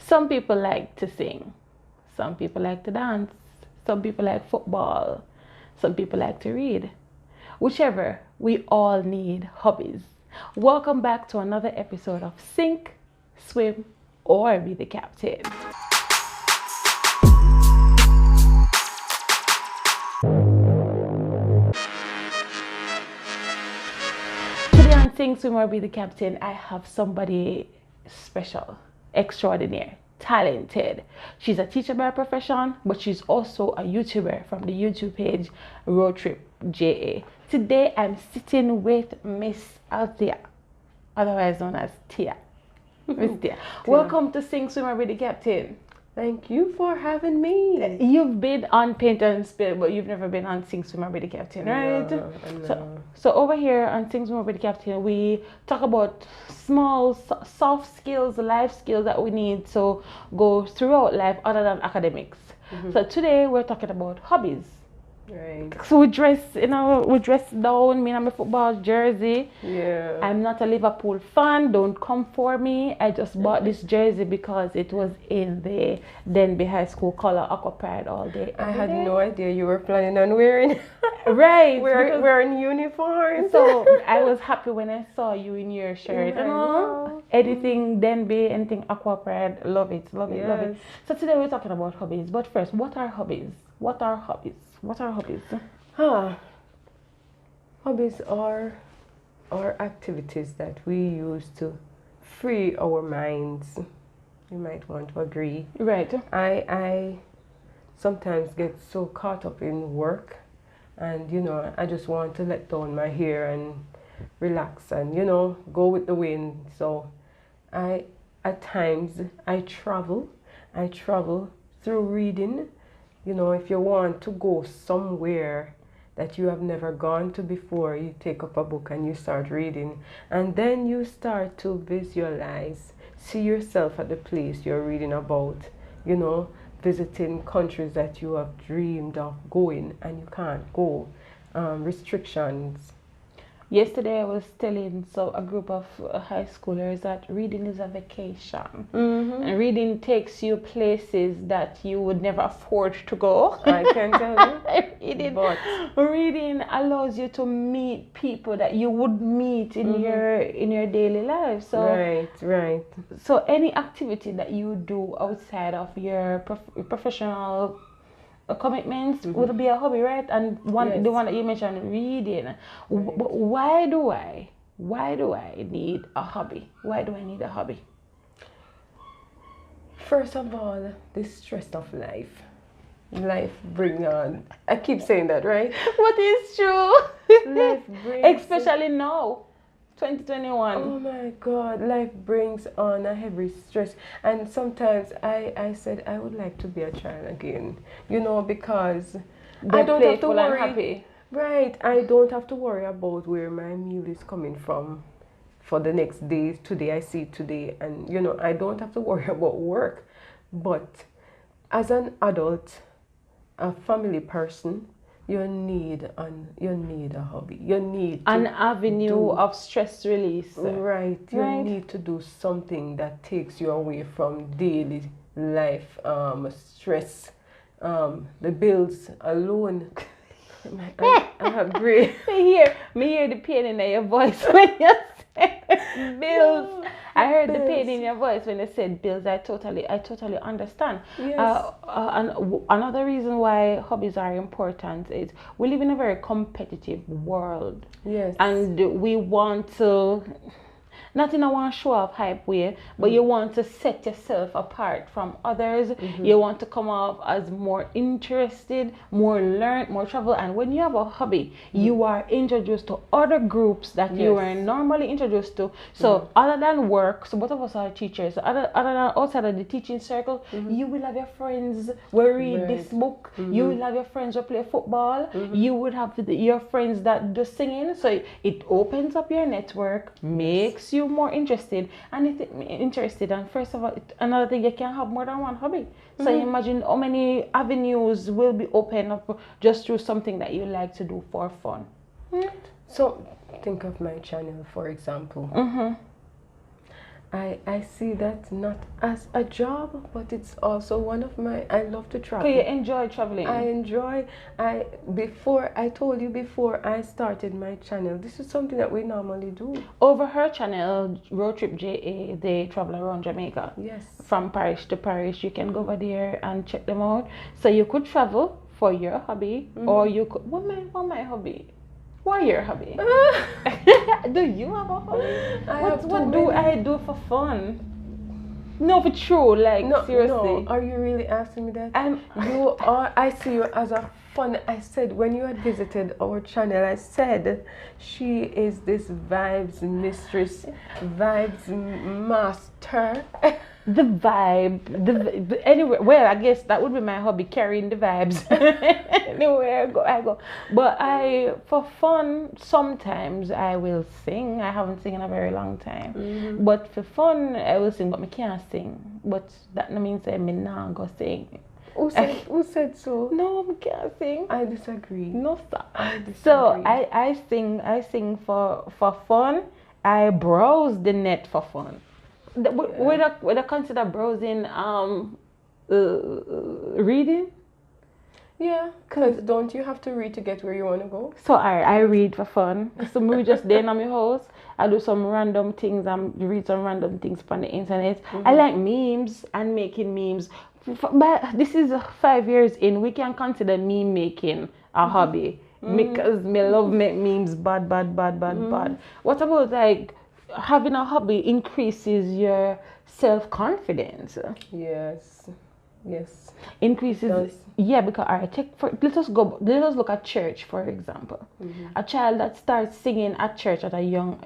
Some people like to sing, some people like to dance, some people like football, some people like to read. Whichever, we all need hobbies. Welcome back to another episode of Sink, Swim, or Be the Captain. Today on Sink, Swim, or Be the Captain, I have somebody special, extraordinary, talented. She's a teacher by profession, but she's also a YouTuber from the YouTube page Road Trip JA. Today I'm sitting with Miss Althea, otherwise known as Tia. Miss Tia. Welcome to Sing Swimmer with the Captain. Thank you for having me. You've been on Paint and Spill, but you've never been on Sing Swimmer with the Captain, right? No. So over here on Sing Swimmer with the Captain, we talk about small, soft skills, life skills that we need to go throughout life other than academics. So today we're talking about hobbies. Right. So we dress down, me and my football jersey. Yeah. I'm not a Liverpool fan, don't come for me. I just bought this jersey because it was in the Denby High School color, Aqua Pride all day. I had no idea you were planning on wearing Right. wearing uniform. So I was happy when I saw you in your shirt. Wow. Anything Denby, anything Aqua Pride, love it, love it, love it. Yes. So today we're talking about hobbies. But first, what are hobbies? What are hobbies? What are hobbies? Hobbies are activities that we use to free our minds. You might want to agree. Right. I sometimes get so caught up in work, and I just want to let down my hair and relax and go with the wind. So at times I travel through reading. If you want to go somewhere that you have never gone to before, you take up a book and you start reading, and then you start to visualize, see yourself at the place you're reading about, visiting countries that you have dreamed of going and you can't go, restrictions. Yesterday I was telling a group of high schoolers that reading is a vacation. And reading takes you places that you would never afford to go. I can tell you. Reading allows you to meet people that you would meet in your daily life. So Right. So any activity that you do outside of your professional commitments would be a hobby, right? And the one that you mentioned, reading. Why do I need a hobby? Why do I need a hobby? First of all, the stress of life. Life brings on. I keep saying that, right? What is true? Life brings, especially now, 2021. Oh my God, life brings on a heavy stress. And sometimes I said I would like to be a child again, because I don't have to worry. And happy. Right, I don't have to worry about where my meal is coming from for the next day. Today I see today, and I don't have to worry about work. But as an adult, a family person, you need a hobby. You need an avenue of stress release. Right. You need to do something that takes you away from daily life stress. The bills alone. I agree. Me hear the pain in your voice when you said bills. I heard the pain in your voice when you said bills. I totally understand. Yes. And another reason why hobbies are important is we live in a very competitive world. Yes. And we want to, not in a one show off hype way, but you want to set yourself apart from others. You want to come off as more interested, more learned, more travel. And when you have a hobby, you are introduced to other groups that you were normally introduced to. So other than work, so both of us are teachers, so other than outside of the teaching circle, you will have your friends who read this book, you will have your friends who play football, you would have your friends that do singing. So it opens up your network, makes you more interested, and first of all, another thing, you can have more than one hobby. So imagine how many avenues will be open up just through something that you like to do for fun. So think of my channel, for example. I see that not as a job, but it's also one of my. I love to So travel. you enjoy traveling? I enjoy. Before I told you before I started my channel. This is something that we normally do. Over her channel, Road Trip JA, they travel around Jamaica. Yes. From parish to parish. You can go over there and check them out. So you could travel for your hobby, or you could. What my hobby? Why your hobby? Do you have a hobby? What do I do for fun? No, for true. Like No, seriously. no. Are you really asking me that? I'm. You are. I see you as a fun. I said when you had visited our channel, I said she is this vibes mistress, vibes master. The vibe, anyway. Well, I guess that would be my hobby, carrying the vibes. Anywhere I go. But for fun, sometimes I will sing. I haven't sing in a very long time. But for fun, I will sing, but I can't sing. But that no means I may not go sing. Who said so? No, I can't sing. I disagree. No, sir. I disagree. So I sing for fun. I browse the net for fun. Would I consider browsing reading? Yeah, because don't you have to read to get where you want to go? So I read for fun. So we just there in my house. I do some random things. I read some random things on the internet. I like memes and making memes. But this is 5 years in. We can consider meme making a hobby because me love make memes. Bad. What about like having a hobby increases your self-confidence? Yes. Increases. Yeah, because let us look at church, for example. A child that starts singing at church at a young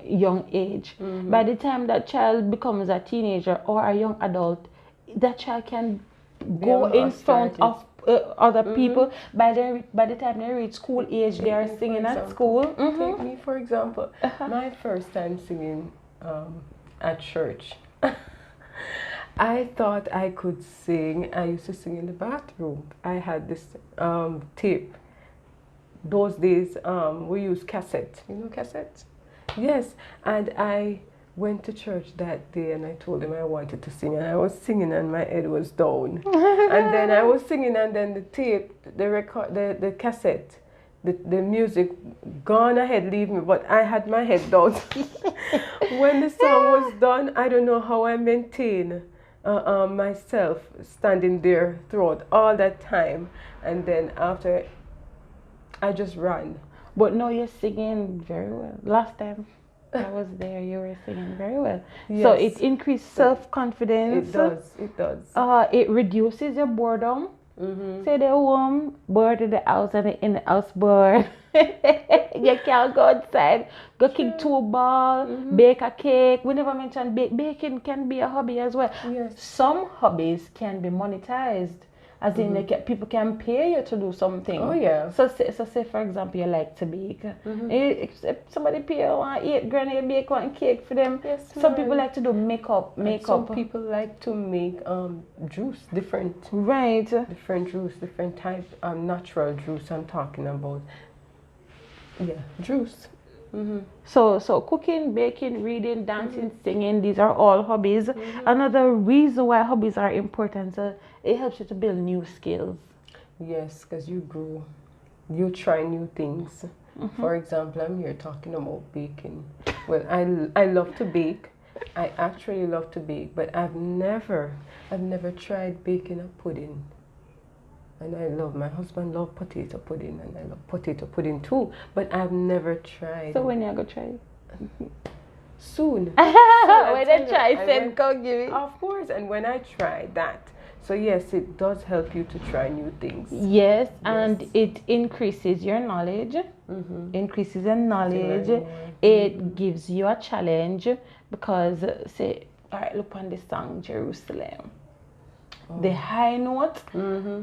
age, by the time that child becomes a teenager or a young adult, that child can go in front of other people. By the time they reach school age, they are singing at school. Take me for example. My first time singing at church. I thought I could sing. I used to sing in the bathroom. I had this tape. Those days we used cassette. You know cassette? Yes. And I went to church that day and I told him I wanted to sing, and I was singing and my head was down. And then I was singing and then the tape, the cassette, the music gone ahead, leave me, but I had my head down. When the song was done, I don't know how I maintained myself standing there throughout all that time, and then after I just ran. But no, you're singing very well. Last time I was there, you were singing very well. Yes. So it increases self-confidence. It does. It reduces your boredom. Say the home, bored in the house and in the house bored. You can't go outside, go kick 2 balls, bake a cake. We never mentioned baking can be a hobby as well. Yes. Some hobbies can be monetized. As in, people can pay you to do something. Oh yeah. So say for example, you like to bake. If somebody pay you $8,000, you bake one cake for them. Yes. Some people like to do makeup. Some people like to make juice, different. Right. Different juice, different type. Natural juice. I'm talking about. Yeah, juice. So cooking, baking, reading, dancing, singing, these are all hobbies. Another reason why hobbies are important, it helps you to build new skills. Yes, because you grow, you try new things. For example, I'm here talking about baking. Well, I love to bake. I actually love to bake, but I've never tried baking a pudding. And my husband loves potato pudding, and I love potato pudding too, but I've never tried. So when you going to try? Soon. When I try, said, go give it. Of course, and when I try that. So yes, it does help you to try new things. Yes, and it increases your knowledge. Increases your knowledge. It gives you a challenge because, say, all right, look on this song, Jerusalem. the high note.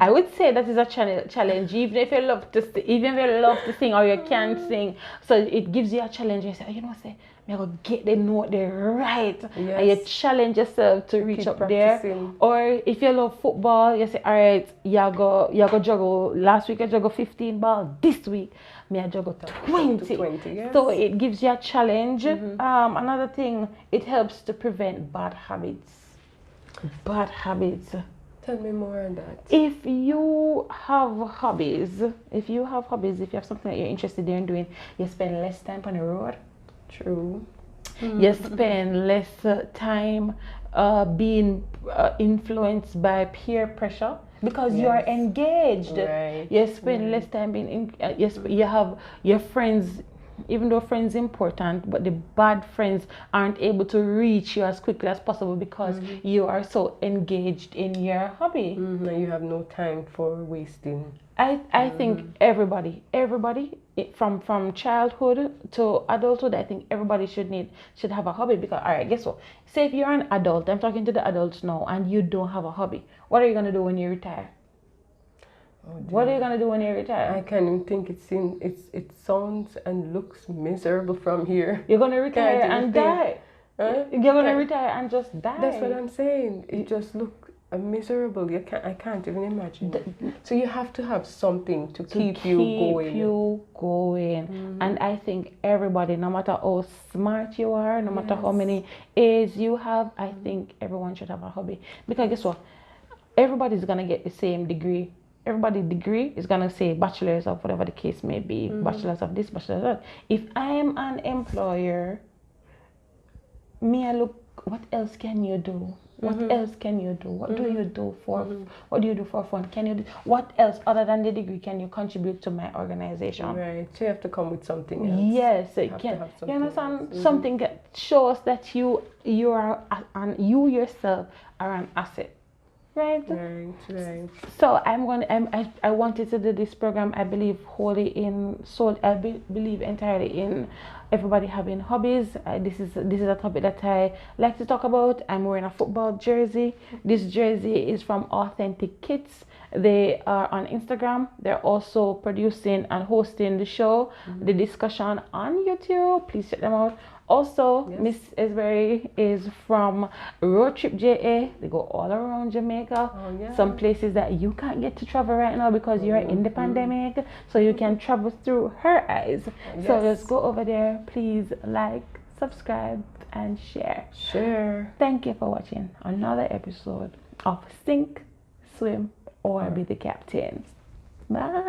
I would say that is a challenge, even if you love to sing or you can't sing. So it gives you a challenge. You say, you know, say, I'm gonna get the note there right, and you challenge yourself to reach up practicing there. Or if you love football, you say, all right, you go juggle. Last week I juggled 15 ball. This week, me I juggle 20. Yes. So it gives you a challenge. Another thing, it helps to prevent bad habits. Bad habits. Tell me more on that. If you have hobbies, if you have something that you're interested in doing, you spend less time on the road. True. You spend less time being influenced by peer pressure because you are engaged. Right. You spend less time being you have your friends. Even though friends important, but the bad friends aren't able to reach you as quickly as possible because you are so engaged in your hobby. And you have no time for wasting. I think everybody from childhood to adulthood, I think everybody should have a hobby. Because all right, guess what? Say if you're an adult, I'm talking to the adults now, and you don't have a hobby, what are you gonna do when you retire? What are you gonna do when you retire? I can't even think. It sounds and looks miserable from here. You're gonna retire and die. Huh? You're gonna retire and just die. That's what I'm saying. It just looks miserable. I can't even imagine. So you have to have something to keep you going. And I think everybody, no matter how smart you are, no matter how many A's you have, I think everyone should have a hobby. Because guess what? Everybody's gonna get the same degree. Everybody's degree is gonna say bachelor's of whatever the case may be, bachelor's of this, bachelor's of that. If I am an employer, I look, what else can you do? What else can you do? What do you do for what do you do for fun? Can you do what else other than the degree can you contribute to my organization? Right. So you have to come with something else. Yes, you understand? Something that shows that you are and you yourself are an asset. Right. So I wanted to do this program. I believe wholly in I believe entirely in everybody having hobbies. This is a topic that I like to talk about. I'm wearing a football jersey. This jersey is from Authentic Kits. They are on Instagram. They're also producing and hosting the show, the discussion on YouTube. Please check them out. Also, Miss Esberry is from Road Trip JA. They go all around Jamaica. Some places that you can't get to travel right now because you're in the pandemic. So you can travel through her eyes. So just go over there. Please like, subscribe, and share. Thank you for watching another episode of Sink, Swim, or Be the Captain. Bye.